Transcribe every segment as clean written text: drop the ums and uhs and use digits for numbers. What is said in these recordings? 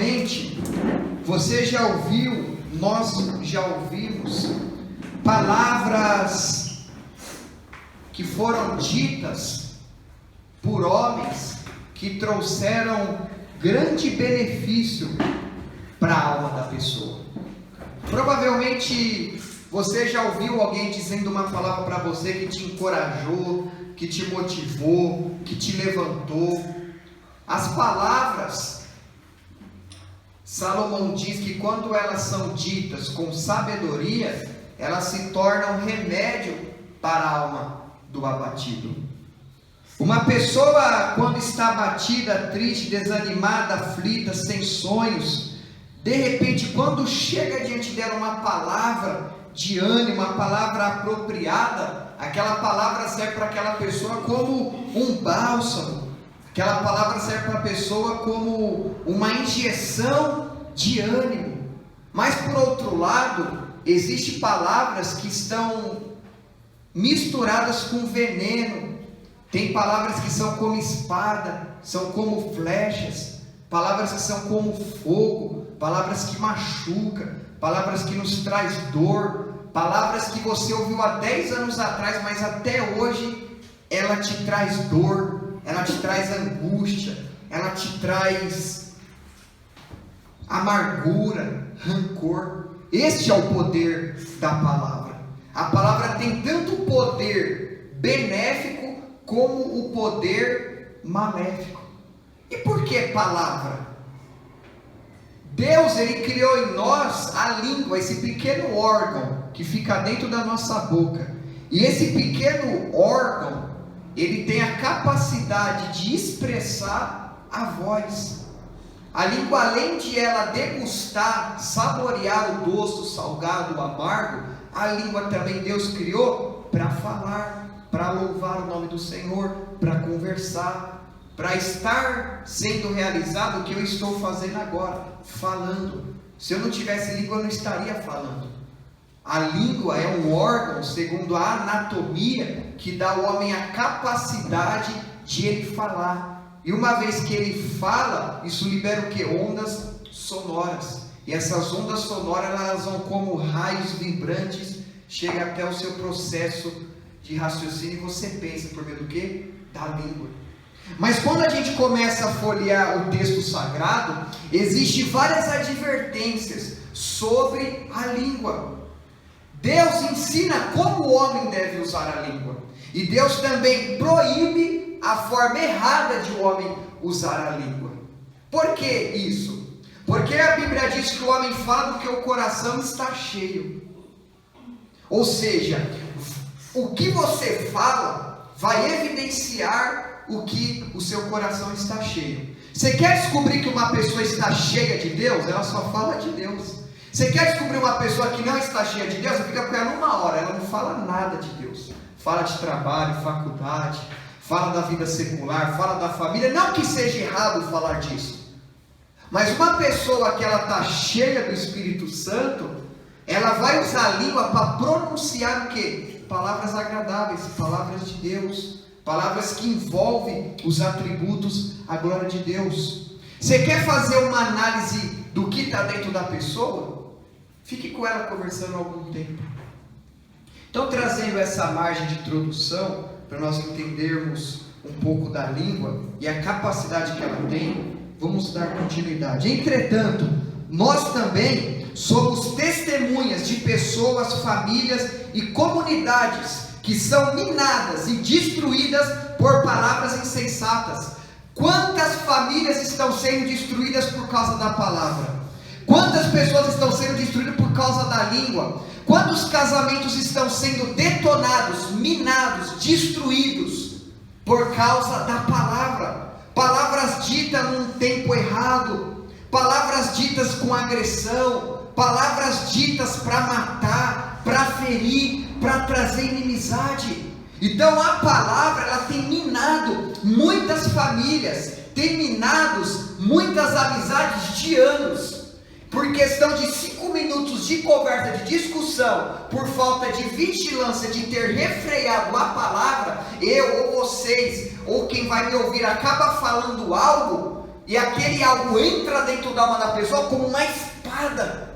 Provavelmente você já ouviu, nós já ouvimos palavras que foram ditas por homens que trouxeram grande benefício para a alma da pessoa. Provavelmente você já ouviu alguém dizendo uma palavra para você que te encorajou, que te motivou, que te levantou. As palavras, Salomão diz que quando elas são ditas com sabedoria, elas se tornam remédio para a alma do abatido. Uma pessoa, quando está abatida, triste, desanimada, aflita, sem sonhos, de repente, quando chega diante dela uma palavra de ânimo, uma palavra apropriada, aquela palavra serve para aquela pessoa como um bálsamo, aquela palavra serve para a pessoa como uma injeção de ânimo. Mas por outro lado, existem palavras que estão misturadas com veneno. Tem palavras que são como espada, são como flechas, palavras que são como fogo, palavras que machucam, palavras que nos traz dor, palavras que você ouviu há 10 anos atrás, mas até hoje ela te traz dor, ela te traz angústia, ela te traz amargura, rancor. Este é o poder da palavra. A palavra tem tanto poder benéfico como o poder maléfico. E por que palavra? Deus, Ele criou em nós a língua, esse pequeno órgão que fica dentro da nossa boca. E esse pequeno órgão, ele tem a capacidade de expressar a voz. A língua, além de ela degustar, saborear o doce, o salgado, o amargo, a língua também Deus criou para falar, para louvar o nome do Senhor, para conversar, para estar sendo realizado o que eu estou fazendo agora, falando. Se eu não tivesse língua, eu não estaria falando. A língua é um órgão, segundo a anatomia, que dá ao homem a capacidade de ele falar. E uma vez que ele fala, isso libera o que? Ondas sonoras. E essas ondas sonoras, elas vão como raios vibrantes, chega até o seu processo de raciocínio, e você pensa por meio do que? Da língua. Mas quando a gente começa a folhear o texto sagrado, existem várias advertências sobre a língua. Deus ensina como o homem deve usar a língua. E Deus também proíbe a forma errada de o homem usar a língua. Por que isso? Porque a Bíblia diz que o homem fala do que o coração está cheio. Ou seja, o que você fala vai evidenciar o que o seu coração está cheio. Você quer descobrir que uma pessoa está cheia de Deus? Ela só fala de Deus. Você quer descobrir uma pessoa que não está cheia de Deus? Você fica com ela uma hora, ela não fala nada de Deus. Fala de trabalho, faculdade, fala da vida secular, fala da família. Não que seja errado falar disso, mas uma pessoa que ela está cheia do Espírito Santo, ela vai usar a língua para pronunciar o quê? Palavras agradáveis, palavras de Deus, palavras que envolvem os atributos, a glória de Deus. Você quer fazer uma análise do que está dentro da pessoa? Fique com ela conversando algum tempo. Então, trazendo essa margem de introdução, para nós entendermos um pouco da língua e a capacidade que ela tem, vamos dar continuidade. Entretanto, nós também somos testemunhas de pessoas, famílias e comunidades que são minadas e destruídas por palavras insensatas. Quantas famílias estão sendo destruídas por causa da palavra? Quantas pessoas estão sendo destruídas por causa da língua? Quantos casamentos estão sendo detonados, minados, destruídos por causa da palavra? Palavras ditas num tempo errado, palavras ditas com agressão, palavras ditas para matar, para ferir, para trazer inimizade. Então a palavra, ela tem minado muitas famílias, tem minado muitas amizades de anos, por questão de 5 minutos de conversa, de discussão, por falta de vigilância, de ter refreado a palavra, eu ou vocês, ou quem vai me ouvir, acaba falando algo e aquele algo entra dentro da alma da pessoa como uma espada.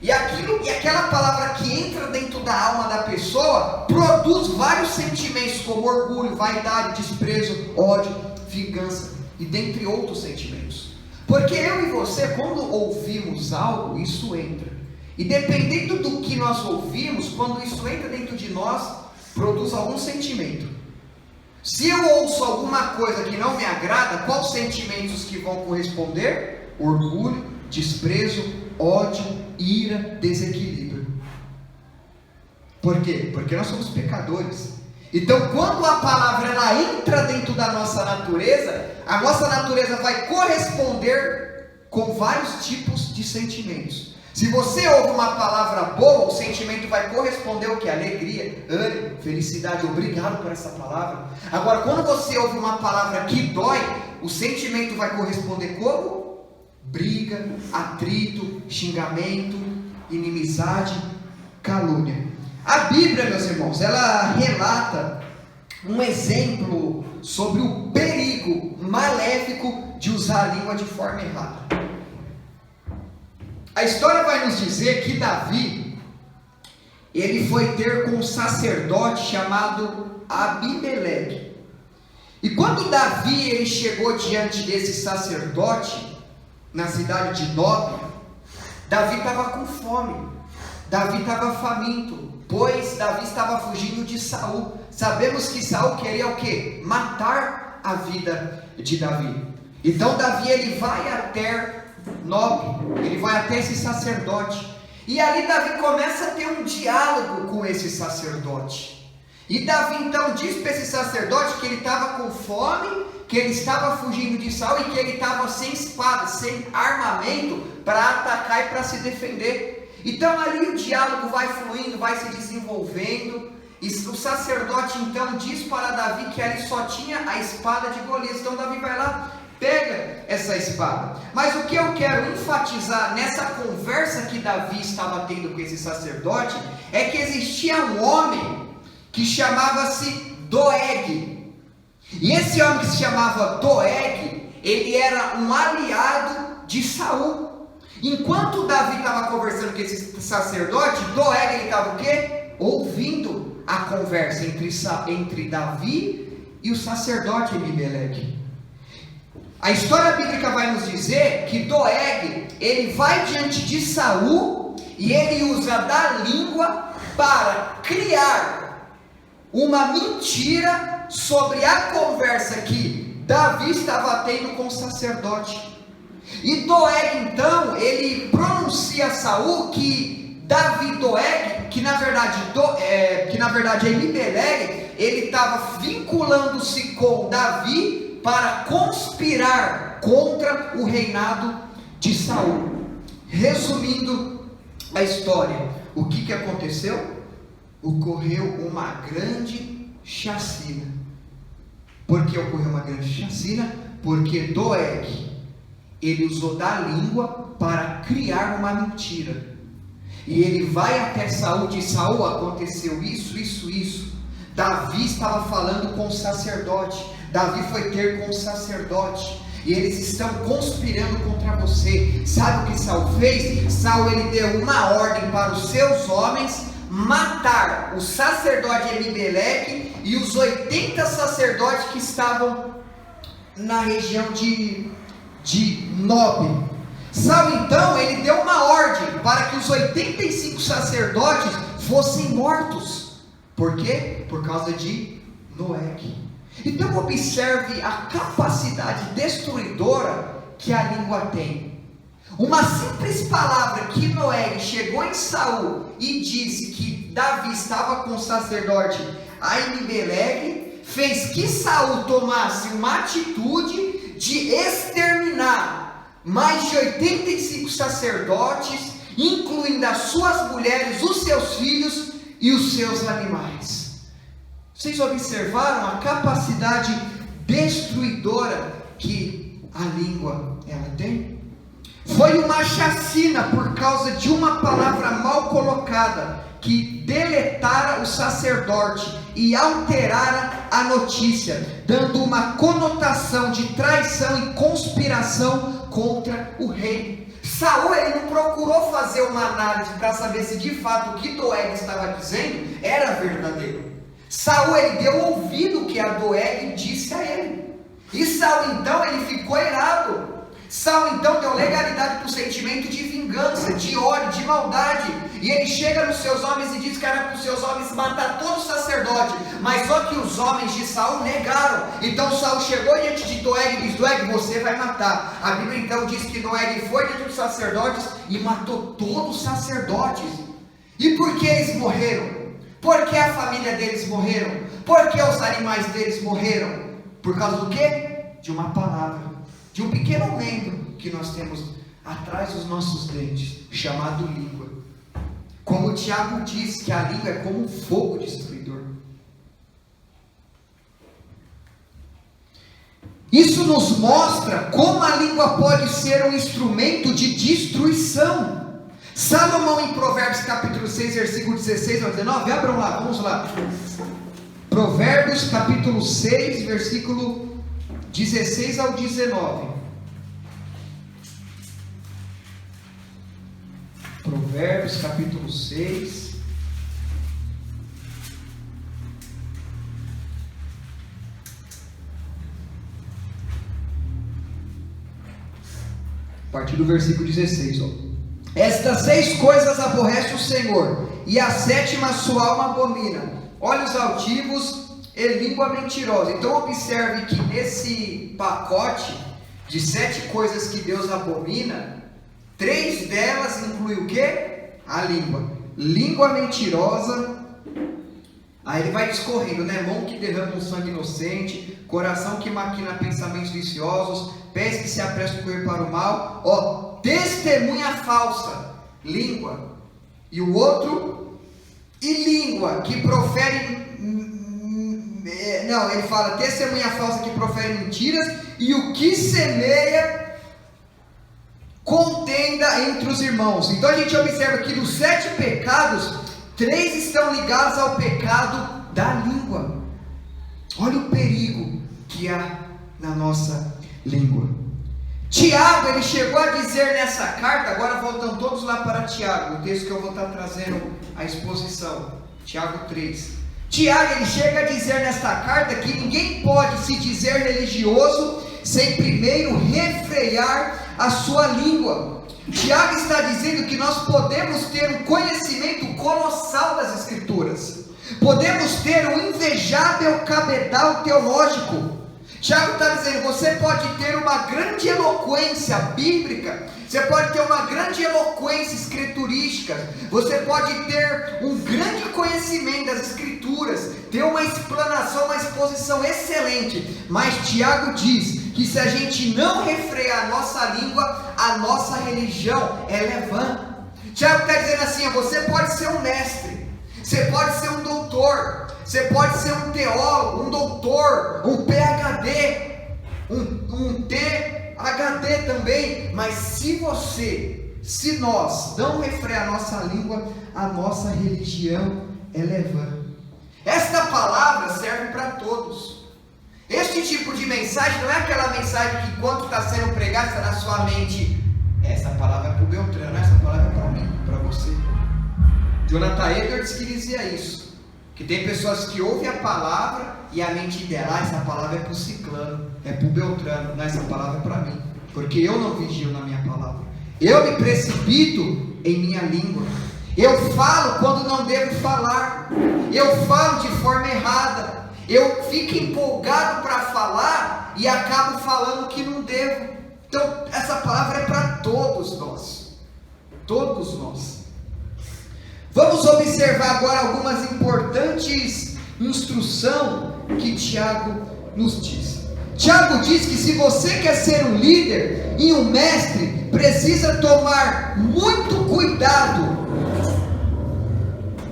E aquela palavra que entra dentro da alma da pessoa produz vários sentimentos, como orgulho, vaidade, desprezo, ódio, vingança e dentre outros sentimentos. Porque eu e você, quando ouvimos algo, isso entra. E dependendo do que nós ouvimos, quando isso entra dentro de nós, produz algum sentimento. Se eu ouço alguma coisa que não me agrada, quais sentimentos que vão corresponder? Orgulho, desprezo, ódio, ira, desequilíbrio. Por quê? Porque nós somos pecadores. Então, quando a palavra ela entra dentro da nossa natureza, a nossa natureza vai corresponder com vários tipos de sentimentos. Se você ouve uma palavra boa, o sentimento vai corresponder ao que? Alegria, ânimo, felicidade. Obrigado por essa palavra. Agora, quando você ouve uma palavra que dói, o sentimento vai corresponder como? Briga, atrito, xingamento, inimizade, calúnia. A Bíblia, meus irmãos, ela relata um exemplo sobre o perigo maléfico de usar a língua de forma errada. A história vai nos dizer que Davi, ele foi ter com um sacerdote chamado Abimeleque. E quando Davi ele chegou diante desse sacerdote, na cidade de Nob, Davi estava com fome, Davi estava faminto, pois Davi estava fugindo de Saul. Sabemos que Saul queria o quê? Matar a vida de Davi. Então Davi ele vai até Nob, ele vai até esse sacerdote, e ali Davi começa a ter um diálogo com esse sacerdote. E Davi então diz para esse sacerdote que ele estava com fome, que ele estava fugindo de Saul e que ele estava sem espada, sem armamento para atacar e para se defender. Então ali o diálogo vai fluindo, vai se desenvolvendo, e o sacerdote então diz para Davi que ali só tinha a espada de Golias. Então Davi vai lá, pega essa espada. Mas o que eu quero enfatizar nessa conversa que Davi estava tendo com esse sacerdote é que existia um homem que chamava-se Doeg. E esse homem que se chamava Doeg, ele era um aliado de Saul. Enquanto Davi estava conversando com esse sacerdote, Doeg ele estava o quê? Ouvindo a conversa entre Davi e o sacerdote Abimeleque. A história bíblica vai nos dizer que Doeg, ele vai diante de Saul e ele usa da língua para criar uma mentira sobre a conversa que Davi estava tendo com o sacerdote. E Doeg então, ele pronuncia a Saul que Davi Doeg, que na verdade Abimeleque, ele estava vinculando-se com Davi para conspirar contra o reinado de Saul. Resumindo a história, o que aconteceu? Ocorreu uma grande chacina. Por que ocorreu uma grande chacina? Porque Doeg, ele usou da língua para criar uma mentira. E ele vai até Saul e diz: Saul, aconteceu isso. Davi estava falando com o sacerdote. Davi foi ter com o sacerdote. E eles estão conspirando contra você. Sabe o que Saul fez? Saul ele deu uma ordem para os seus homens matar o sacerdote Abimeleque e os 80 sacerdotes que estavam na região de Nob. Saul então, ele deu uma ordem para que os 85 sacerdotes fossem mortos. Por quê? Por causa de Doeg. Então observe a capacidade destruidora que a língua tem. Uma simples palavra que Doeg chegou em Saul e disse que Davi estava com o sacerdote Abimeleque, fez que Saul tomasse uma atitude de exterminar mais de 85 sacerdotes, incluindo as suas mulheres, os seus filhos e os seus animais. Vocês observaram a capacidade destruidora que a língua ela tem? Foi uma chacina por causa de uma palavra mal colocada que deletara o sacerdote e alterara a notícia, dando uma conotação de traição e conspiração contra o rei. Saul, ele não procurou fazer uma análise para saber se de fato o que Doeg estava dizendo era verdadeiro. Saul, ele deu ouvido o que a Doeg disse a ele. E Saul, então, ele ficou irado. Saul, então, deu legalidade para o sentimento de vingança, de ódio, de maldade. E ele chega nos seus homens e diz que era para os seus homens matar todo o sacerdote. Mas só que os homens de Saul negaram. Então Saul chegou diante de Doeg e disse: Doeg, você vai matar. A Bíblia então diz que Doeg foi diante dos sacerdotes e matou todos os sacerdotes. E por que eles morreram? Por que a família deles morreram? Por que os animais deles morreram? Por causa do quê? De uma palavra, de um pequeno membro que nós temos atrás dos nossos dentes, chamado língua. Como o Tiago diz, que a língua é como um fogo destruidor. Isso nos mostra como a língua pode ser um instrumento de destruição. Salomão, em Provérbios capítulo 6, versículo 16 ao 19, abram lá, vamos lá. Provérbios capítulo 6, versículo 16 ao 19. Provérbios capítulo 6. A partir do versículo 16, ó. Estas 6 coisas aborrece o Senhor, e a 7ª sua alma abomina: olhos altivos e língua mentirosa. Então observe que nesse pacote de 7 coisas que Deus abomina, 3 delas incluem o quê? A língua. Língua mentirosa. Aí ele vai discorrendo, né? Mão que derrama um sangue inocente, coração que maquina pensamentos viciosos, pés que se apressam a correr para o mal, ó, testemunha falsa, língua. E o outro, e língua que profere, não, ele fala testemunha falsa que profere mentiras, e o que semeia contenda entre os irmãos. Então a gente observa que dos 7 pecados, 3 estão ligados ao pecado da língua. Olha o perigo que há na nossa língua. Tiago, ele chegou a dizer nessa carta, agora voltando todos lá para Tiago, o texto que eu vou estar trazendo a exposição, Tiago 3. Tiago, ele chega a dizer nesta carta que ninguém pode se dizer religioso sem primeiro refrear a sua língua. Tiago está dizendo que nós podemos ter um conhecimento colossal das Escrituras, podemos ter um invejável cabedal teológico. Tiago está dizendo, você pode ter uma grande eloquência bíblica, você pode ter uma grande eloquência escriturística, você pode ter um grande conhecimento das Escrituras, ter uma explanação, uma exposição excelente, mas Tiago diz que se a gente não refrear a nossa língua, a nossa religião é vã. Tiago está dizendo assim, você pode ser um mestre, você pode ser um doutor, você pode ser um teólogo, um doutor, um PhD, um THD também, mas se nós não refrear a nossa língua, a nossa religião é vã. Esta palavra serve para todos. Este tipo de mensagem não é aquela mensagem que enquanto está sendo pregada está na sua mente, essa palavra é para o Beltrano, essa palavra é para mim, para você. Jonathan Edwards que dizia isso, que tem pessoas que ouvem a palavra e a mente dela, essa palavra é para o ciclano, é para o Beltrano, essa palavra é para mim, porque eu não vigio na minha palavra, eu me precipito em minha língua, eu falo quando não devo falar, eu falo de forma errada, eu fico empolgado para falar e acabo falando que não devo. Então essa palavra é para todos nós, todos nós. Vamos observar agora algumas importantes instruções que Tiago nos diz. Tiago diz que se você quer ser um líder e um mestre, precisa tomar muito cuidado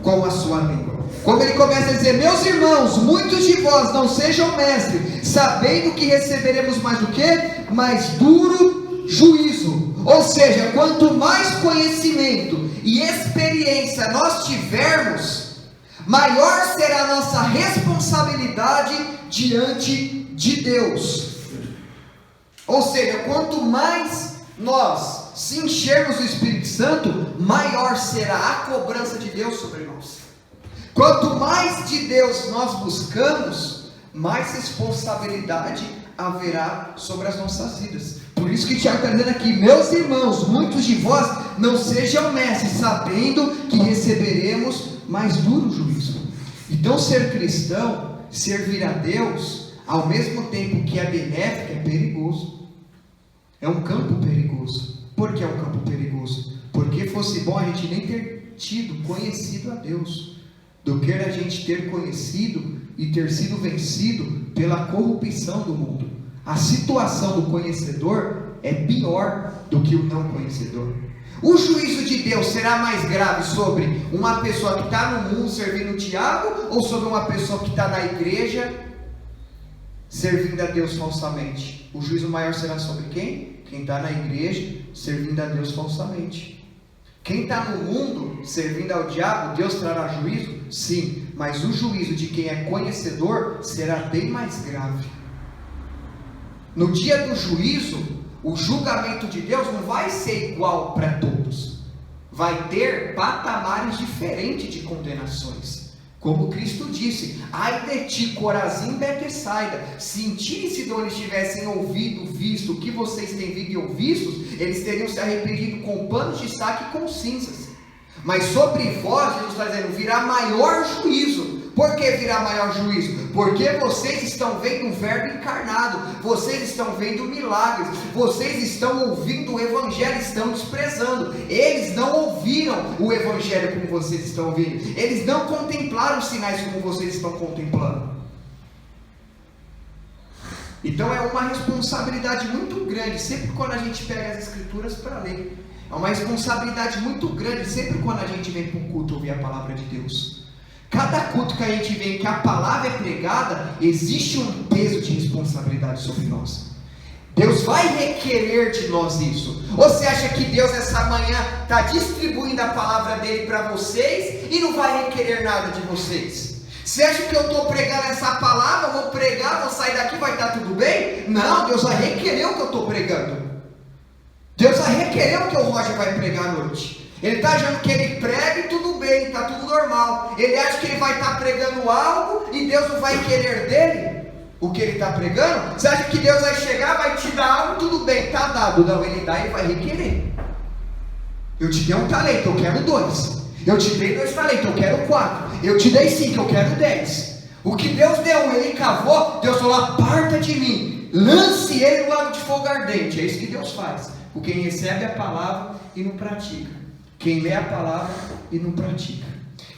com a sua língua. Como ele começa a dizer, meus irmãos, muitos de vós não sejam mestres, sabendo que receberemos mais do que? Mais duro juízo. Ou seja, quanto mais conhecimento e experiência nós tivermos, maior será a nossa responsabilidade diante de Deus. Ou seja, quanto mais nós se enchermos do Espírito Santo, maior será a cobrança de Deus sobre nós. Quanto mais de Deus nós buscamos, mais responsabilidade haverá sobre as nossas vidas. Por isso que Tiago está dizendo aqui: meus irmãos, muitos de vós não sejam mestres, sabendo que receberemos mais duro juízo. Então, ser cristão, servir a Deus, ao mesmo tempo que é benéfico, é perigoso. É um campo perigoso. Por que é um campo perigoso? Porque fosse bom a gente nem ter conhecido a Deus, do que a gente ter conhecido e ter sido vencido pela corrupção do mundo. A situação do conhecedor é pior do que o não conhecedor. O juízo de Deus será mais grave sobre uma pessoa que está no mundo servindo o diabo, ou sobre uma pessoa que está na igreja servindo a Deus falsamente? O juízo maior será sobre quem? Quem está na igreja servindo a Deus falsamente. Quem está no mundo servindo ao diabo, Deus trará juízo? Sim, mas o juízo de quem é conhecedor será bem mais grave. No dia do juízo, o julgamento de Deus não vai ser igual para todos. Vai ter patamares diferentes de condenações. Como Cristo disse: ai de ti, Corazim, Betsaida, se em Tiro e Sidônia tivessem ouvido, visto o que vocês têm visto e ouvido, eles teriam se arrependido com panos de saco e com cinzas. Mas sobre vós, Jesus está dizendo, virá maior juízo. Por que virá maior juízo? Porque vocês estão vendo o verbo encarnado, vocês estão vendo milagres, vocês estão ouvindo o evangelho, estão desprezando. Eles não ouviram o evangelho como vocês estão ouvindo, eles não contemplaram os sinais como vocês estão contemplando. Então é uma responsabilidade muito grande, sempre quando a gente pega as escrituras para ler. É uma responsabilidade muito grande, sempre quando a gente vem para um culto ouvir a palavra de Deus. Cada culto que a gente vê que a palavra é pregada, existe um peso de responsabilidade sobre nós. Deus vai requerer de nós isso. Ou você acha que Deus essa manhã está distribuindo a palavra dele para vocês e não vai requerer nada de vocês? Você acha que eu estou pregando essa palavra, eu vou pregar, vou sair daqui, vai estar tudo bem? Não, Deus vai requerer o que eu estou pregando. Deus vai requerer o que o Roger vai pregar à noite. Ele está achando que ele prega e tudo bem, está tudo normal. Ele acha que ele vai estar pregando algo e Deus não vai querer dele o que ele está pregando. Você acha que Deus vai chegar, vai te dar algo, tudo bem, está dado. Não, ele dá e vai requerer. Eu te dei um talento, eu quero 2. Eu te dei 2 talentos, eu quero 4. Eu te dei 5, eu quero 10. O que Deus deu, ele cavou, Deus falou: aparta de mim, lance ele no lago de fogo ardente. É isso que Deus faz. O quem recebe a palavra e não pratica. Quem lê a palavra e não pratica.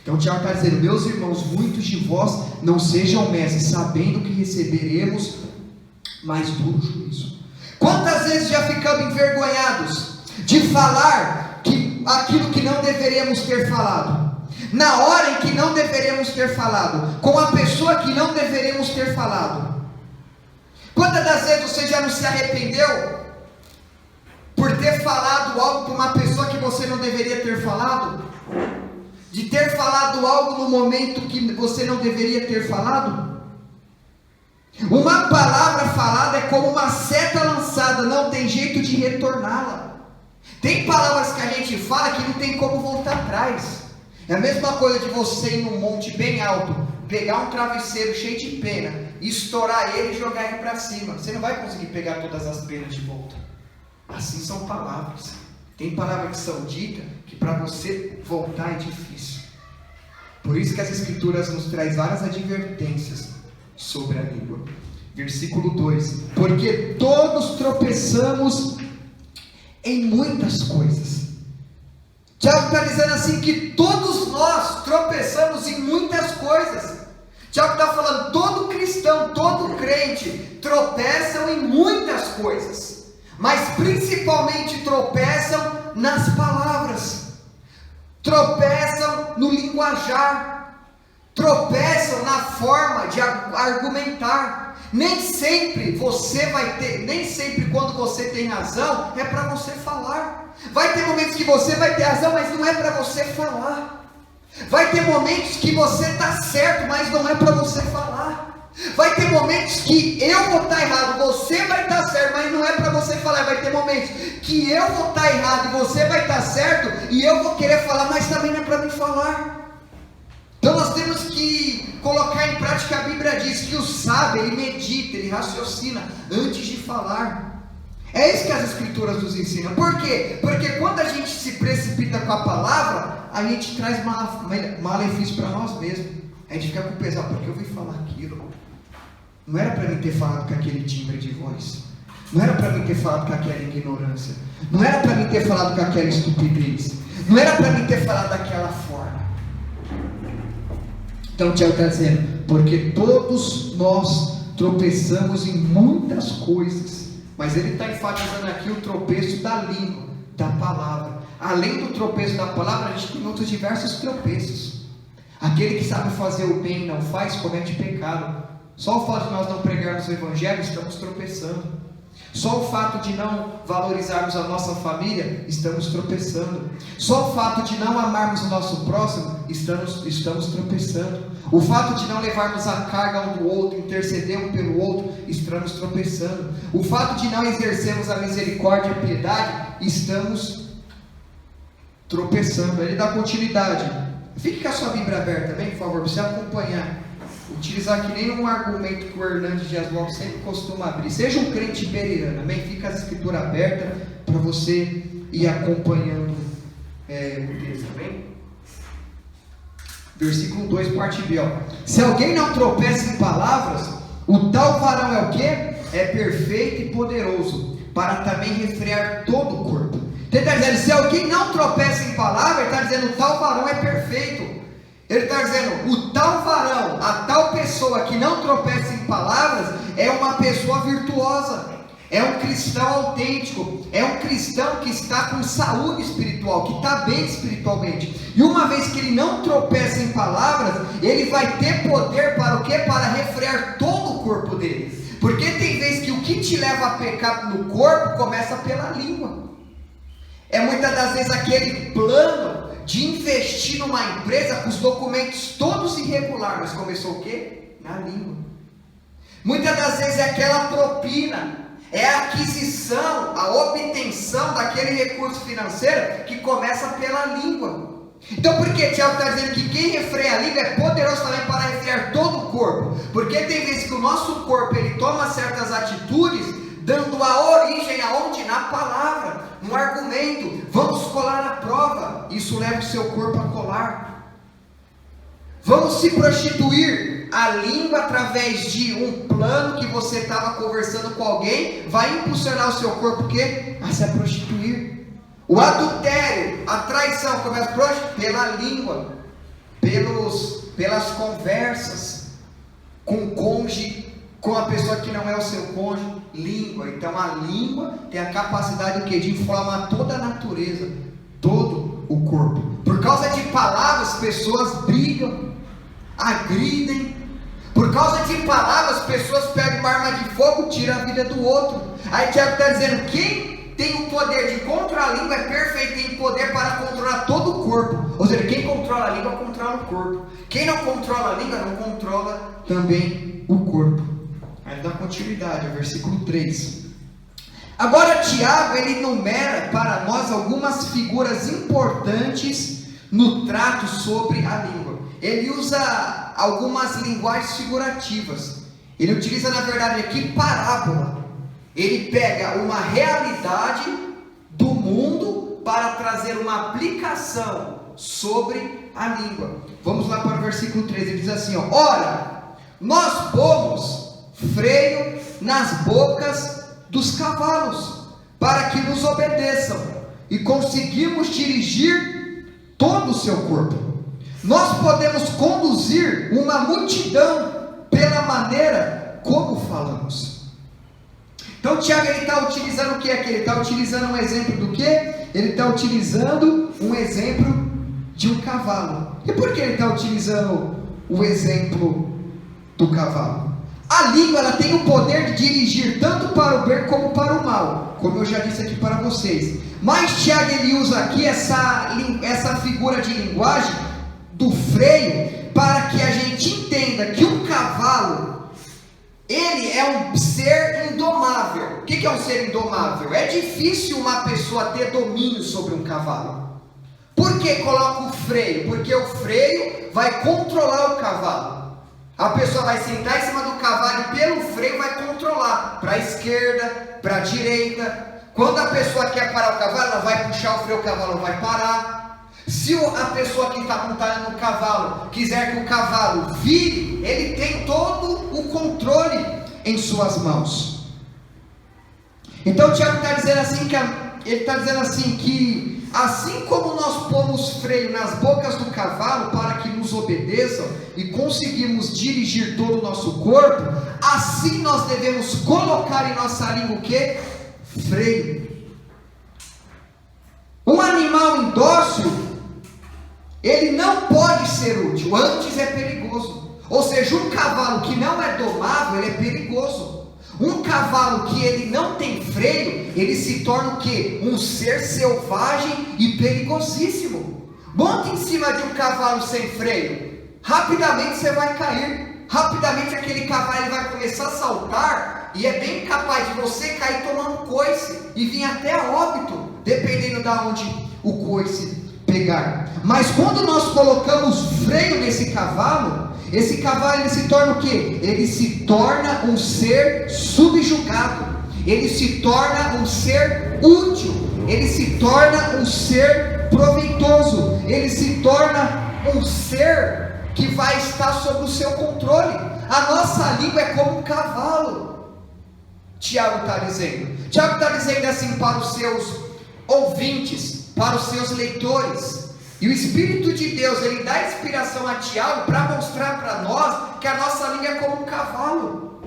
Então o Tiago está dizendo: meus irmãos, muitos de vós não sejam mestres, sabendo que receberemos mais duro juízo. Quantas vezes já ficamos envergonhados de falar aquilo que não deveríamos ter falado, na hora em que não deveríamos ter falado, com a pessoa que não deveríamos ter falado? Quantas das vezes você já não se arrependeu por ter falado algo para uma pessoa que você não deveria ter falado? De ter falado algo no momento que você não deveria ter falado? Uma palavra falada é como uma seta lançada, não tem jeito de retorná-la. Tem palavras que a gente fala que não tem como voltar atrás. É a mesma coisa de você ir num monte bem alto, pegar um travesseiro cheio de pena, estourar ele e jogar ele para cima. Você não vai conseguir pegar todas as penas de volta. Assim são palavras. Tem palavras que são ditas que para você voltar é difícil. Por isso que as escrituras nos traz várias advertências sobre a língua. Versículo 2: porque todos tropeçamos em muitas coisas. Tiago está dizendo assim que todos nós tropeçamos em muitas coisas. Tiago está falando: todo cristão, todo crente tropeçam em muitas coisas, mas principalmente tropeçam nas palavras, tropeçam no linguajar, tropeçam na forma de argumentar. Nem sempre você vai ter, nem sempre quando você tem razão é para você falar. Vai ter momentos que você vai ter razão, mas não é para você falar. Vai ter momentos que você está certo, mas não é para você falar. Vai ter momentos que eu vou estar errado, você vai estar certo, mas não é para você falar. Vai ter momentos que eu vou estar errado e você vai estar certo, e eu vou querer falar, mas também não é para mim falar. Então nós temos que colocar em prática. A Bíblia diz que o sábio, ele medita, ele raciocina antes de falar. É isso que as Escrituras nos ensinam. Por quê? Porque quando a gente se precipita com a palavra, a gente traz malefício para nós mesmos. A gente fica com pesado, porque eu vim falar aquilo. Não era para mim ter falado com aquele timbre de voz. Não era para mim ter falado com aquela ignorância. Não era para mim ter falado com aquela estupidez. Não era para mim ter falado daquela forma. Então o Tiago está dizendo, porque todos nós tropeçamos em muitas coisas. Mas ele está enfatizando aqui o tropeço da língua, da palavra. Além do tropeço da palavra, a gente tem outros diversos tropeços. Aquele que sabe fazer o bem e não faz, comete pecado. Só o fato de nós não pregarmos o Evangelho, estamos tropeçando. Só o fato de não valorizarmos a nossa família, estamos tropeçando. Só o fato de não amarmos o nosso próximo, estamos tropeçando. O fato de não levarmos a carga um do outro, interceder um pelo outro, estamos tropeçando. O fato de não exercermos a misericórdia e a piedade, estamos tropeçando. Ele dá continuidade. Fique com a sua Bíblia aberta, bem, por favor, para você acompanhar. Utilizar que nem um argumento que o Hernandes Dias Lopes sempre costuma abrir. Seja um crente bereano, amém? Fica a escritura aberta para você ir acompanhando o texto, amém? Versículo 2, parte B, ó. Se alguém não tropeça em palavras, o tal varão é o quê? É perfeito e poderoso, para também refrear todo o corpo. Então ele está dizendo, se alguém não tropeça em palavras, ele está dizendo, o tal varão é perfeito. Ele está dizendo, o tal varão, a tal pessoa que não tropeça em palavras, é uma pessoa virtuosa, é um cristão autêntico, é um cristão que está com saúde espiritual, que está bem espiritualmente. E uma vez que ele não tropeça em palavras, ele vai ter poder para o quê? Para refrear todo o corpo dele. Porque tem vezes que o que te leva a pecar no corpo, começa pela língua. É muitas das vezes aquele plano de investir numa empresa com os documentos todos irregulares, mas começou o quê? Na língua. Muitas das vezes é aquela propina, é a aquisição, a obtenção daquele recurso financeiro que começa pela língua. Então por que Tiago está dizendo que quem refreia a língua é poderoso também para refrear todo o corpo? Porque tem vezes que o nosso corpo ele toma certas atitudes, dando a origem aonde? Na palavra, no argumento. Vamos colar a prova, isso leva o seu corpo a colar. Vamos se prostituir, a língua através de um plano que você estava conversando com alguém, vai impulsionar o seu corpo o quê? A se prostituir. O adultério, a traição, começa pela língua, pelas conversas, com o cônjuge, com a pessoa que não é o seu cônjuge, língua. Então a língua tem a capacidade o quê? De inflamar toda a natureza, todo o corpo. Por causa de palavras, pessoas brigam, agridem. Por causa de palavras, pessoas pegam uma arma de fogo, tiram a vida do outro. Aí Tiago está dizendo, quem tem o poder de controlar a língua é perfeito, tem poder para controlar todo o corpo. Ou seja, quem controla a língua controla o corpo. Quem não controla a língua não controla também o corpo. Aí dá continuidade, o versículo 3. Agora Tiago, ele enumera para nós algumas figuras importantes no trato sobre a língua. Ele usa algumas linguagens figurativas. Ele utiliza na verdade aqui parábola. Ele pega uma realidade do mundo para trazer uma aplicação sobre a língua. Vamos lá para o versículo 3, ele diz assim, ó, ora, nós pomos freio nas bocas dos cavalos, para que nos obedeçam, e conseguimos dirigir todo o seu corpo. Nós podemos conduzir uma multidão pela maneira como falamos. Então Tiago está utilizando o que aqui? Ele está utilizando um exemplo do que? Ele está utilizando um exemplo de um cavalo. E por que ele está utilizando o exemplo do cavalo? A língua ela tem o poder de dirigir tanto para o bem como para o mal, como eu já disse aqui para vocês. Mas Tiago ele usa aqui essa figura de linguagem do freio, para que a gente entenda que um cavalo, ele é um ser indomável. O que é um ser indomável? É difícil uma pessoa ter domínio sobre um cavalo. Por que coloca o freio? Porque o freio vai controlar o cavalo. A pessoa vai sentar em cima do cavalo e pelo freio vai controlar, para a esquerda, para a direita. Quando a pessoa quer parar o cavalo, ela vai puxar o freio, o cavalo vai parar. Se a pessoa que está montada no cavalo quiser que o cavalo vire, ele tem todo o controle em suas mãos. Então o Tiago está dizendo assim que assim como nós pomos freio nas bocas do cavalo para que nos obedeçam e conseguimos dirigir todo o nosso corpo, assim nós devemos colocar em nossa língua o quê? Freio. Um animal indócil, ele não pode ser útil, antes é perigoso. Ou seja, um cavalo que não é domável, ele é perigoso. Um cavalo que ele não tem freio, ele se torna o quê? Um ser selvagem e perigosíssimo. Monte em cima de um cavalo sem freio, rapidamente você vai cair. Rapidamente aquele cavalo ele vai começar a saltar, e é bem capaz de você cair tomando coice e vir até a óbito, dependendo de onde o coice pegar. Mas quando nós colocamos freio nesse cavalo, esse cavalo ele se torna o quê? Ele se torna um ser subjugado, ele se torna um ser útil, ele se torna um ser proveitoso, ele se torna um ser que vai estar sob o seu controle. A nossa língua é como um cavalo, Tiago está dizendo. Tiago está dizendo assim para os seus ouvintes, para os seus leitores. E o Espírito de Deus, ele dá inspiração a Tiago para mostrar para nós que a nossa língua é como um cavalo.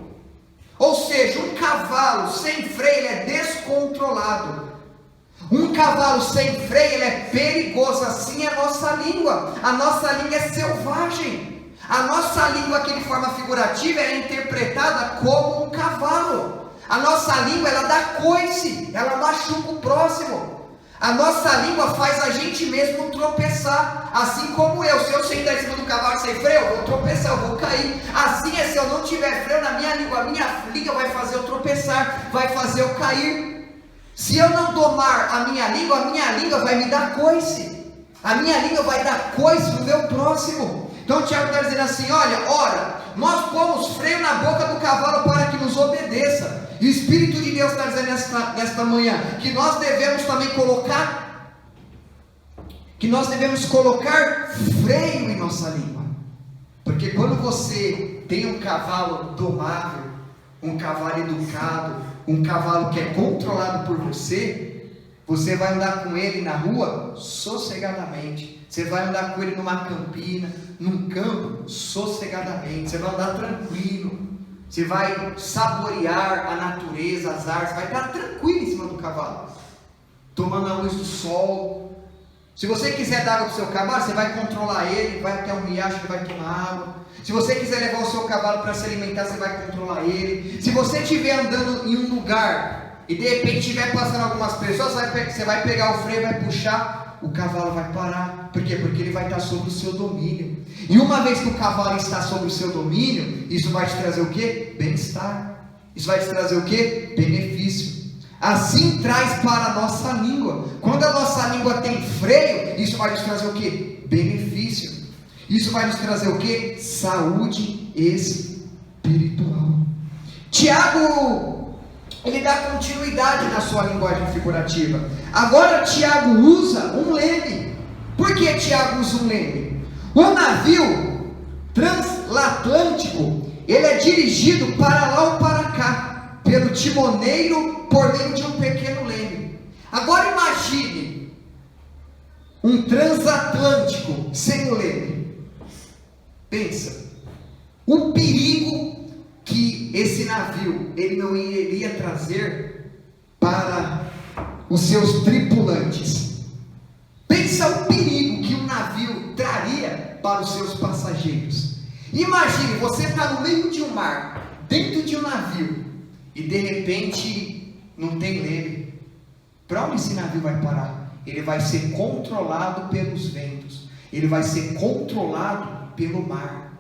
Ou seja, um cavalo sem freio, ele é descontrolado. Um cavalo sem freio, ele é perigoso. Assim é a nossa língua. A nossa língua é selvagem. A nossa língua, aqui de forma figurativa, é interpretada como um cavalo. A nossa língua, ela dá coice, ela machuca o próximo. A nossa língua faz a gente mesmo tropeçar. Assim como eu, se eu sentar em cima do cavalo sem freio, eu vou tropeçar, eu vou cair. Assim é se eu não tiver freio na minha língua, a minha língua vai fazer eu tropeçar, vai fazer eu cair. Se eu não domar a minha língua vai me dar coice. A minha língua vai dar coice no meu próximo. Então o Tiago está dizendo assim, ora, nós pomos freio na boca do cavalo para que nos obedeça. E o Espírito de Deus está dizendo nesta manhã que nós devemos também colocar freio em nossa língua. Porque quando você tem um cavalo domável, um cavalo educado, um cavalo que é controlado por você, você vai andar com ele na rua sossegadamente. Você vai andar com ele numa campina, num campo sossegadamente. Você vai andar tranquilo. Você vai saborear a natureza, as árvores, vai estar tranquilo em cima do cavalo, tomando a luz do sol. Se você quiser dar água para o seu cavalo, você vai controlar ele, vai até um riacho, ele vai tomar água. Se você quiser levar o seu cavalo para se alimentar, você vai controlar ele. Se você estiver andando em um lugar e de repente estiver passando algumas pessoas, você vai pegar o freio, vai puxar, o cavalo vai parar. Por quê? Porque ele vai estar sob o seu domínio. E uma vez que o cavalo está sob o seu domínio, isso vai te trazer o quê? Bem-estar. Isso vai te trazer o quê? Benefício. Assim traz para a nossa língua. Quando a nossa língua tem freio, isso vai nos trazer o quê? Benefício. Isso vai nos trazer o quê? Saúde espiritual. Tiago, ele dá continuidade na sua linguagem figurativa. Agora Tiago usa um leme. Por que Tiago usa um leme? O navio transatlântico, ele é dirigido para lá ou para cá, pelo timoneiro por meio de um pequeno leme. Agora imagine um transatlântico sem o leme. Pensa, o perigo que esse navio ele não iria trazer para os seus tripulantes. Pensa o perigo que um navio traria para os seus passageiros. Imagine, você está no meio de um mar, dentro de um navio, e de repente não tem leme. Para onde esse navio vai parar? Ele vai ser controlado pelos ventos. ele vai ser controlado pelo mar.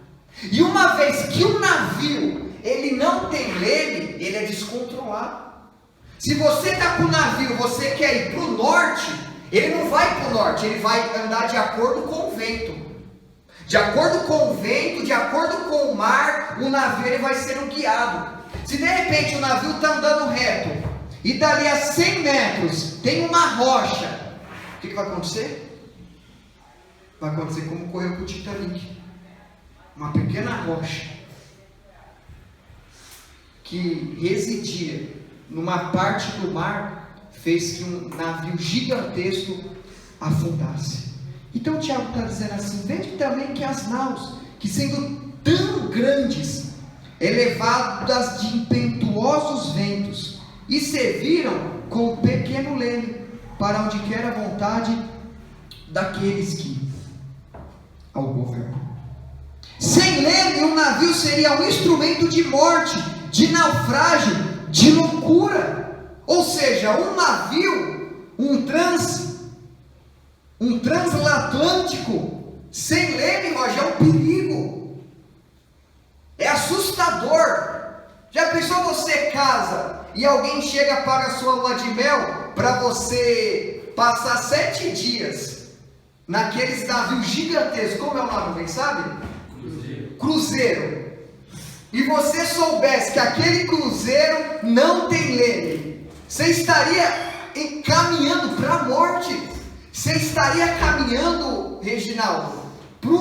E uma vez que o navio, ele não tem leme, ele é descontrolado. Se você está com o navio, você quer ir para o norte, ele não vai para o norte, ele vai andar de acordo com o vento. De acordo com o vento, de acordo com o mar, o navio ele vai sendo guiado. Se de repente o navio está andando reto, e dali a 100 metros tem uma rocha, o que vai acontecer? Vai acontecer como ocorreu com o Titanic. Uma pequena rocha, que residia numa parte do mar, fez que um navio gigantesco afundasse. Então o Tiago está dizendo assim: vede também que as naus, que sendo tão grandes, elevadas de impetuosos ventos, e serviram com um pequeno leme, para onde quer a vontade daqueles que ao governo. Sem leme, um navio seria um instrumento de morte, de naufrágio, de loucura. Ou seja, um navio, um transatlântico sem leme, Roger, é um perigo, é assustador. Já pensou, você casa e alguém chega, paga a sua lua de mel para você passar 7 dias naqueles navios gigantescos? Como é o nome, alguém sabe? Cruzeiro. E você soubesse que aquele cruzeiro não tem leme, você estaria caminhando para a morte. Você estaria caminhando, Reginaldo, para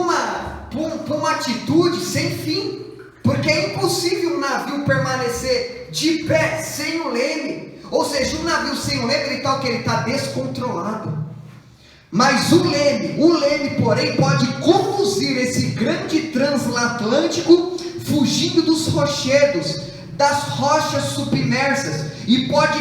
uma atitude sem fim. Porque é impossível um navio permanecer de pé sem o leme. Ou seja, um navio sem o leme, ele está descontrolado. Mas o leme, porém, pode conduzir esse grande transatlântico fugindo dos rochedos, das rochas submersas, e pode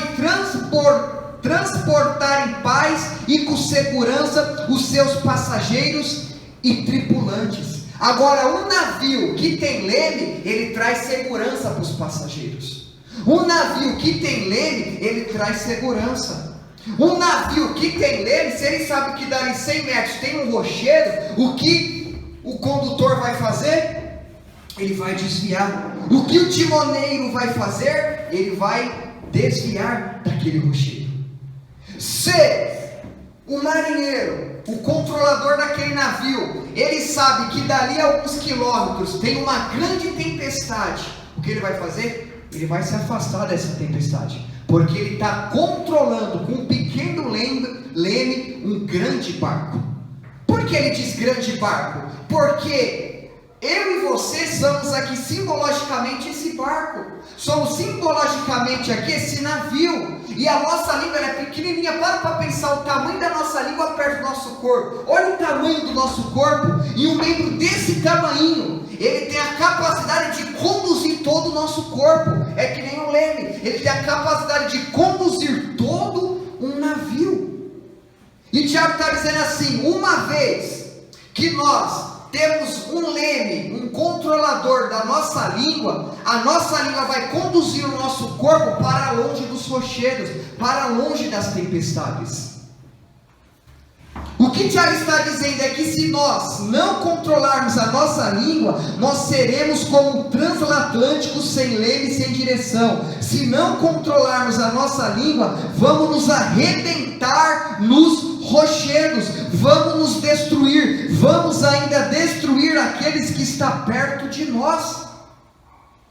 transportar em paz e com segurança os seus passageiros e tripulantes. Agora, um navio que tem leme, ele traz segurança para os passageiros. Um navio que tem leme, ele traz segurança. Um navio que tem leme, se ele sabe que dali 100 metros tem um rochedo, o que o condutor vai fazer? Ele vai desviar. O que o timoneiro vai fazer? Ele vai desviar daquele rochedo. Se o marinheiro, o controlador daquele navio, ele sabe que dali a alguns quilômetros tem uma grande tempestade, o que ele vai fazer? Ele vai se afastar dessa tempestade, porque ele está controlando com um pequeno leme um grande barco. Por que ele diz grande barco? Porque eu e você somos aqui simbologicamente esse barco, somos simbologicamente aqui esse navio, e a nossa língua é pequenininha. Para pensar o tamanho da nossa língua perto do nosso corpo. Olha o tamanho do nosso corpo, e um membro desse tamanho, ele tem a capacidade de conduzir todo o nosso corpo. É que nem um leme, ele tem a capacidade de conduzir todo um navio. E Tiago está dizendo assim: uma vez que nós temos um leme, um controlador da nossa língua, a nossa língua vai conduzir o nosso corpo para longe dos rochedos, para longe das tempestades. O que Tiago está dizendo é que se nós não controlarmos a nossa língua, nós seremos como um transatlântico sem leme, sem direção. Se não controlarmos a nossa língua, vamos nos arrebentar nos rochedos, vamos nos destruir, vamos ainda destruir aqueles que estão perto de nós.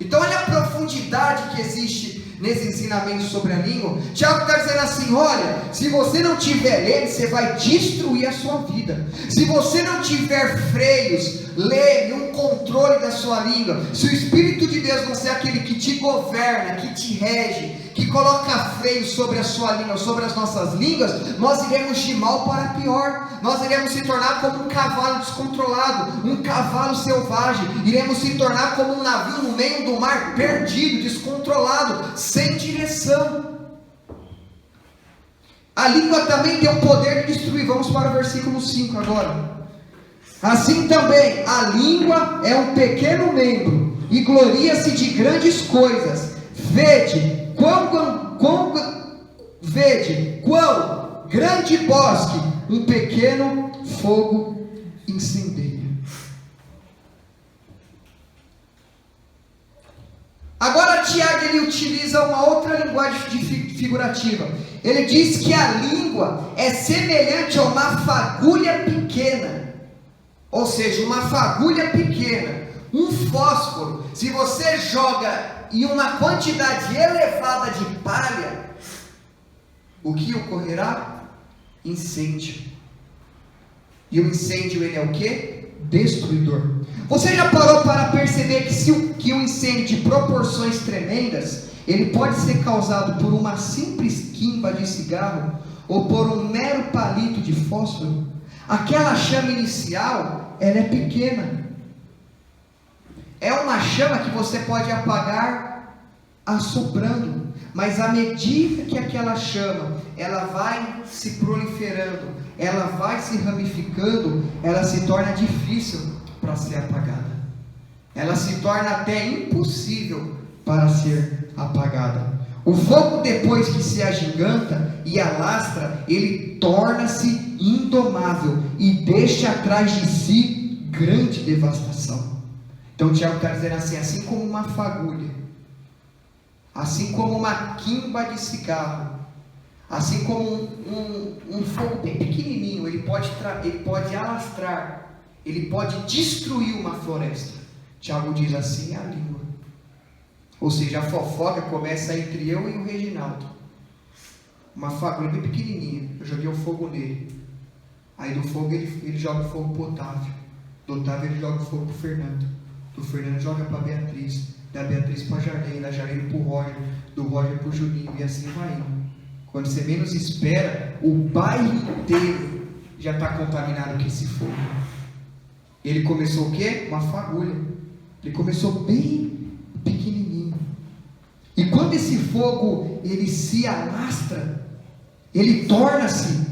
Então olha a profundidade que existe nesse ensinamento sobre a língua. Tiago está dizendo assim: olha, se você não tiver leme, você vai destruir a sua vida. Se você não tiver freios, leme, um controle da sua língua, se o Espírito de Deus não ser aquele que te governa, que te rege, que coloca freio sobre a sua língua, sobre as nossas línguas, nós iremos de mal para pior. Nós iremos se tornar como um cavalo descontrolado, um cavalo selvagem. Iremos se tornar como um navio no meio do mar, perdido, descontrolado, sem direção. A língua também tem o poder de destruir. Vamos para o versículo 5 agora. Assim também, a língua é um pequeno membro, e gloria-se de grandes coisas. Vede quão grande bosque um pequeno fogo incendeia. Agora Tiago ele utiliza uma outra linguagem figurativa. Ele diz que a língua é semelhante a uma fagulha pequena. Ou seja, uma fagulha pequena, um fósforo. Se você joga em uma quantidade elevada de palha, o que ocorrerá? Incêndio. E o incêndio ele é o quê? Destruidor. Você já parou para perceber que um incêndio de proporções tremendas, ele pode ser causado por uma simples quimba de cigarro ou por um mero palito de fósforo? Aquela chama inicial, ela é pequena. É uma chama que você pode apagar assoprando, mas à medida que aquela chama, ela vai se proliferando, ela vai se ramificando, ela se torna difícil para ser apagada. Ela se torna até impossível para ser apagada. O fogo, depois que se agiganta e alastra, ele torna-se indomável e deixa atrás de si grande devastação. Então Tiago está dizendo assim como uma fagulha, assim como uma quimba de cigarro, assim como um fogo bem pequenininho, ele pode alastrar, ele pode destruir uma floresta. Tiago diz assim: a língua. Ou seja, a fofoca começa entre eu e o Reginaldo. Uma fagulha bem pequenininha, eu joguei o fogo nele. Aí do fogo ele joga o fogo para o Otávio. Do Otávio ele joga o fogo para o Fernando. Do Fernando joga para a Beatriz. Da Beatriz para a Jardim. Da Jardim para o Roger. Do Roger para o Juninho. E assim vai indo. Quando você menos espera, o bairro inteiro já está contaminado com esse fogo. Ele começou o quê? Uma fagulha. Ele começou bem pequenininho. E quando esse fogo ele se alastra, ele torna-se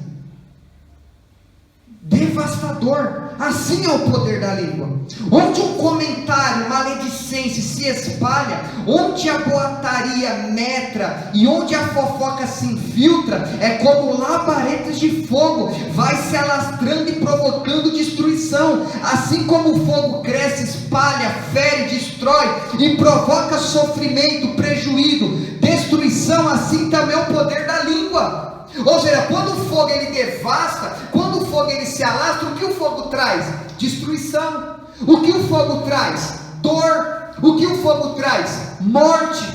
devastador. Assim é o poder da língua. Onde um comentário maledicente se espalha, onde a boataria metra e onde a fofoca se infiltra, é como labaredas de fogo, vai se alastrando e provocando destruição. Assim como o fogo cresce, espalha, fere, destrói e provoca sofrimento, prejuízo, destruição, assim também é o poder da língua. Ou seja, quando o fogo ele devasta, quando o fogo ele se alastra, o que o fogo traz? Destruição. O que o fogo traz? Dor. O que o fogo traz? Morte.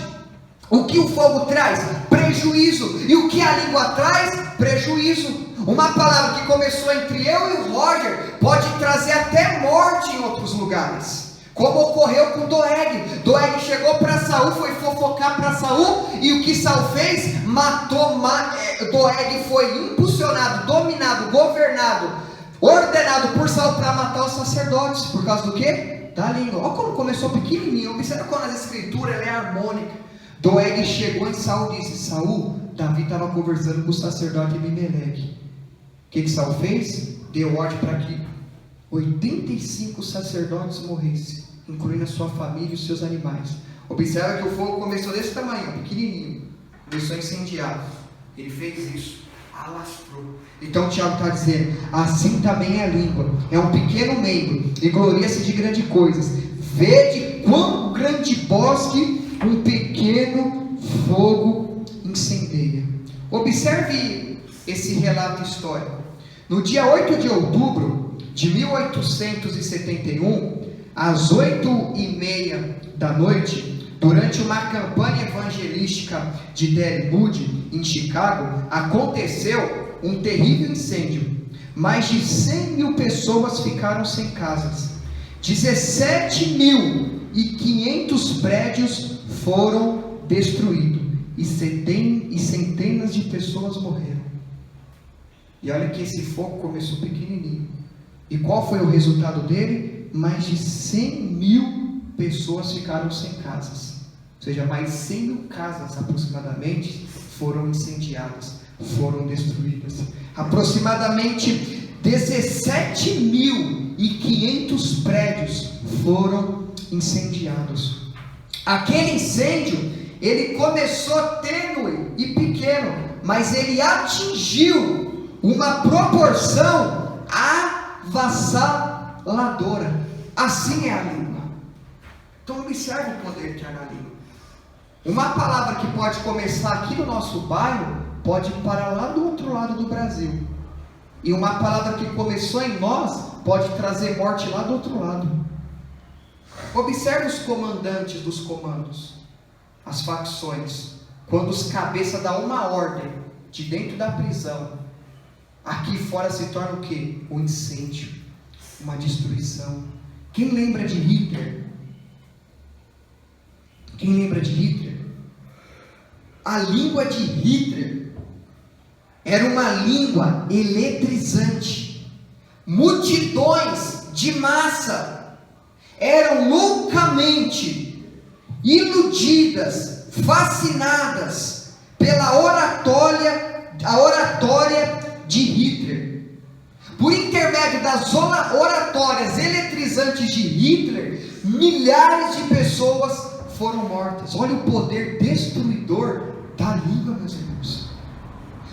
O que o fogo traz? Prejuízo. E o que a língua traz? Prejuízo. Uma palavra que começou entre eu e o Roger pode trazer até morte em outros lugares. Como ocorreu com Doeg. Doeg chegou para Saul, foi fofocar para Saul, e o que Saul fez? Matou. Doeg foi impulsionado, dominado, governado, ordenado por Saul para matar os sacerdotes. Por causa do quê? Da língua. Olha como começou pequenininho. Observa como as escrituras ela é harmônica. Doeg chegou em Saul e disse: Saul, Davi estava conversando com o sacerdote Abimeleque. O que Saul fez? Deu ordem para que 85 sacerdotes morressem, incluindo a sua família e os seus animais. Observa que o fogo começou desse tamanho, pequenininho, começou a incendiar. Ele fez isso, alastrou. Então Tiago está dizendo: assim também é a língua, é um pequeno membro e gloria-se de grandes coisas. Vede quão grande bosque um pequeno fogo incendeia. Observe esse relato histórico. No dia 8 de outubro de 1871, às 8h30 da noite, durante uma campanha evangelística de Delhi Moody, em Chicago, aconteceu um terrível incêndio. Mais de 100.000 pessoas ficaram sem casas. 17.500 prédios foram destruídos e centenas de pessoas morreram. E olha que esse fogo começou pequenininho. E qual foi o resultado dele? Mais de 100.000 pessoas ficaram sem casas. Ou seja, mais 100.000 casas aproximadamente foram incendiadas, foram destruídas. Aproximadamente 17.500 prédios foram incendiados. Aquele incêndio, ele começou tênue e pequeno, mas ele atingiu uma proporção avassaladora. avassaladora. Assim é a língua. Então observe o poder que há na língua. Uma palavra que pode começar aqui no nosso bairro, pode ir para lá do outro lado do Brasil. E uma palavra que começou em nós, pode trazer morte lá do outro lado. Observe os comandantes dos comandos, as facções. Quando os cabeças dão uma ordem de dentro da prisão, aqui fora se torna o quê? Um incêndio, uma destruição. Quem lembra de Hitler? Quem lembra de Hitler? A língua de Hitler era uma língua eletrizante. Multidões de massa eram loucamente iludidas, fascinadas pela oratória de Hitler. Por intermédio das oratórias eletrizantes de Hitler, milhares de pessoas foram mortas. Olha o poder destruidor da língua, meus irmãos.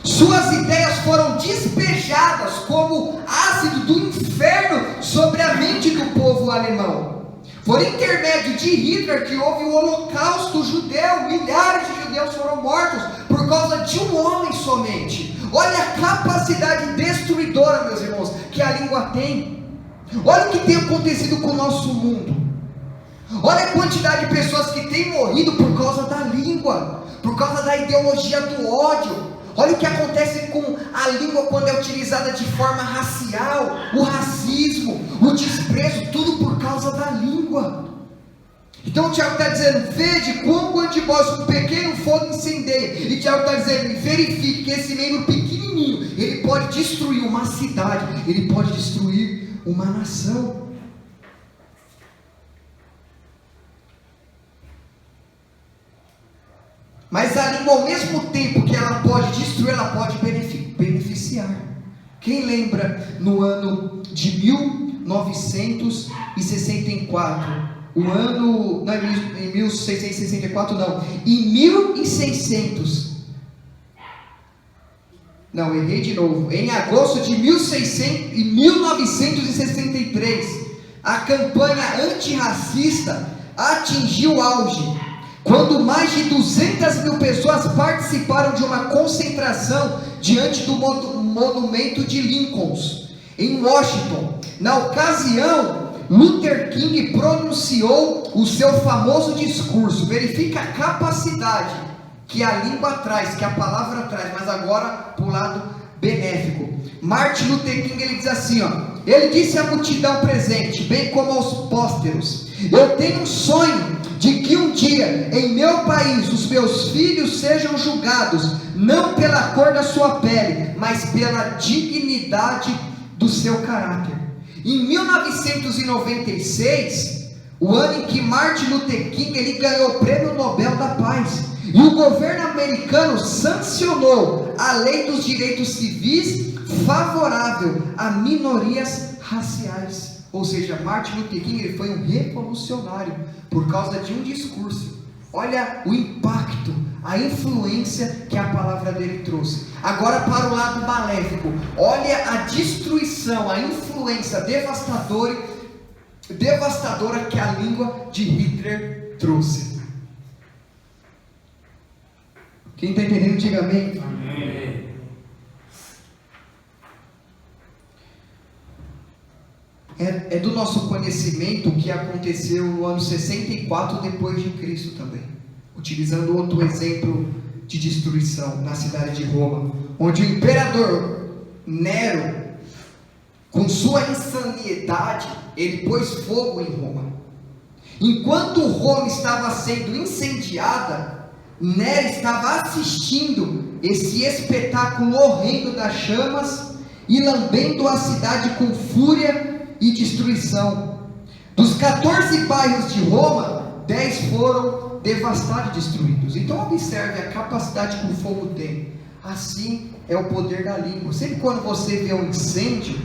Suas ideias foram despejadas como ácido do inferno sobre a mente do povo alemão. Por intermédio de Hitler que houve o holocausto judeu, milhares de judeus foram mortos por causa de um homem somente. Olha a capacidade destruidora, meus irmãos, que a língua tem. Olha o que tem acontecido com o nosso mundo. Olha a quantidade de pessoas que têm morrido por causa da língua, por causa da ideologia do ódio. Olha o que acontece com a língua quando é utilizada de forma racial, o racismo, o desprezo, tudo por causa da língua. Então o Tiago está dizendo, vede quão grande de vós um pequeno fogo incendeia. E Tiago está dizendo, verifique que esse membro pequenininho, ele pode destruir uma cidade, ele pode destruir uma nação. Mas a língua, ao mesmo tempo que ela pode destruir, ela pode beneficiar. Quem lembra no ano de 1964? O ano, não, em 1664 não, em 1600. Não, errei de novo. Em agosto de 1963, a campanha antirracista atingiu auge, quando mais de 200 mil pessoas participaram de uma concentração diante do monumento de Lincoln, em Washington. Na ocasião, Luther King pronunciou o seu famoso discurso. Verifica a capacidade que a língua traz, que a palavra traz, mas agora para o lado benéfico. Martin Luther King, ele diz assim, ele disse à multidão presente, bem como aos pósteros: eu tenho um sonho de que um dia em meu país os meus filhos sejam julgados não pela cor da sua pele, mas pela dignidade do seu caráter. Em 1996, o ano em que Martin Luther King ele ganhou o Prêmio Nobel da Paz, e o governo americano sancionou a lei dos direitos civis favorável a minorias raciais. Ou seja, Martin Luther King ele foi um revolucionário por causa de um discurso. Olha o impacto, a influência que a palavra dele trouxe. Agora para o lado maléfico, olha a destruição, a influência devastadora que a língua de Hitler trouxe. Quem está entendendo, diga amém. Amém. É do nosso conhecimento o que aconteceu no ano 64 depois de Cristo também, utilizando outro exemplo de destruição na cidade de Roma, onde o imperador Nero, com sua insanidade, ele pôs fogo em Roma. Enquanto Roma estava sendo incendiada, Nero estava assistindo esse espetáculo horrendo das chamas e lambendo a cidade com fúria e destruição. Dos 14 bairros de Roma, 10 foram devastados e destruídos. Então observe a capacidade que o fogo tem. Assim é o poder da língua. Sempre quando você vê um incêndio,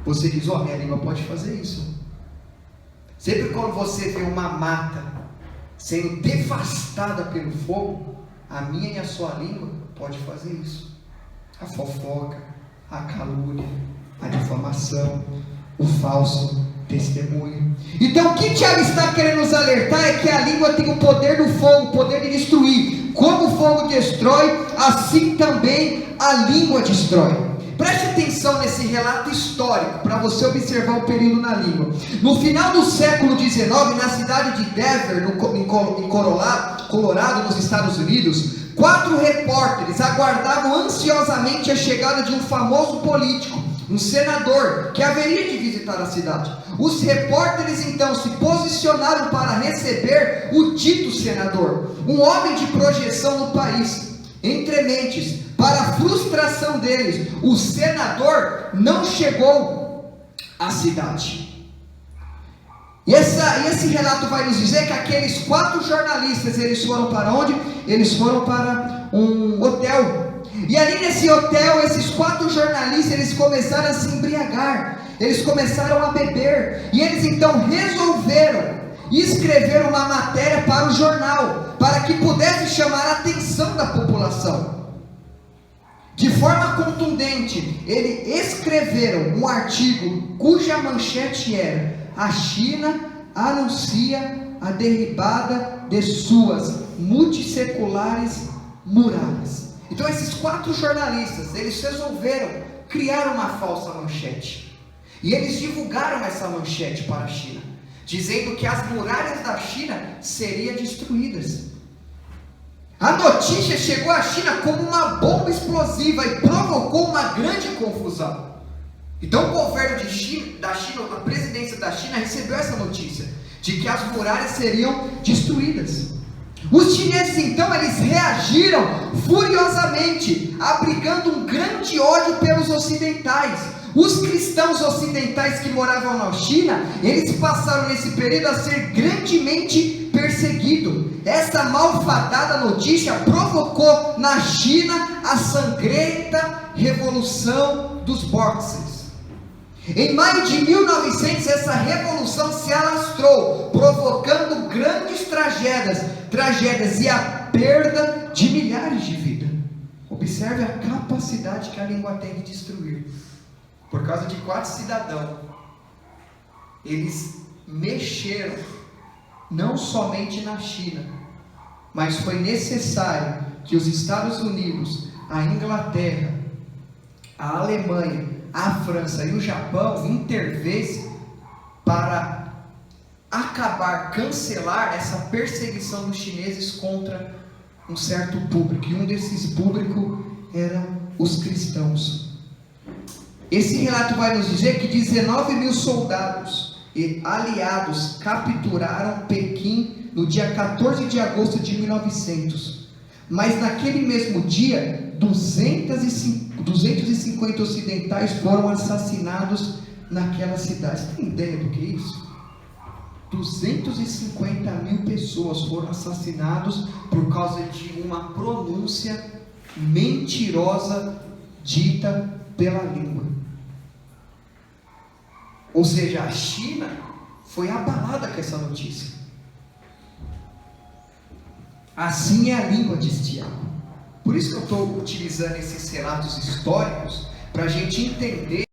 você diz, minha língua pode fazer isso. Sempre quando você vê uma mata sendo devastada pelo fogo, a minha e a sua língua pode fazer isso. A fofoca, a calúnia, a difamação, o falso testemunho. Então o que Tiago está querendo nos alertar é que a língua tem o poder do fogo, o poder de destruir. Como o fogo destrói, assim também a língua destrói. Preste atenção nesse relato histórico, para você observar o período na língua. No final do século XIX, na cidade de Denver, em Colorado, nos Estados Unidos, 4 repórteres aguardavam ansiosamente a chegada de um famoso político, um senador, que haveria de visitar a cidade. Os repórteres então se posicionaram para receber o dito senador, um homem de projeção no país. Entre mentes, para a frustração deles, o senador não chegou à cidade. E esse relato vai nos dizer que aqueles 4 jornalistas, eles foram para onde? Eles foram para um hotel. E ali nesse hotel, esses 4 jornalistas, eles começaram a se embriagar, eles começaram a beber, e eles então resolveram escrever uma matéria para o jornal, para que pudesse chamar a atenção da população. De forma contundente, eles escreveram um artigo cuja manchete era: a China anuncia a derribada de suas multisseculares muralhas. Então esses 4 jornalistas, eles resolveram criar uma falsa manchete, e eles divulgaram essa manchete para a China, dizendo que as muralhas da China seriam destruídas. A notícia chegou à China como uma bomba explosiva e provocou uma grande confusão. Então o governo da China, a presidência da China, recebeu essa notícia de que as muralhas seriam destruídas. Os chineses então, eles reagiram furiosamente, abrigando um grande ódio pelos ocidentais. Os cristãos ocidentais que moravam na China, eles passaram nesse período a ser grandemente perseguidos. Essa malfadada notícia provocou na China a sangrenta Revolução dos Boxers. Em maio de 1900, essa revolução se alastrou, provocando grandes tragédias e a perda de milhares de vidas. Observe a capacidade que a língua tem de destruir. Por causa de 4 cidadãos, eles mexeram não somente na China, mas foi necessário que os Estados Unidos, a Inglaterra, a Alemanha, a França e o Japão intervessem para acabar, cancelar essa perseguição dos chineses contra um certo público, e um desses públicos eram os cristãos. Esse relato vai nos dizer que 19 mil soldados e aliados capturaram Pequim no dia 14 de agosto de 1900, mas naquele mesmo dia 250 ocidentais foram assassinados naquela cidade. Você tem ideia do que é isso? 250 mil pessoas foram assassinadas por causa de uma pronúncia mentirosa dita pela língua. Ou seja, a China foi abalada com essa notícia. Assim é a língua, diz Tiago. Por isso que eu estou utilizando esses relatos históricos, para a gente entender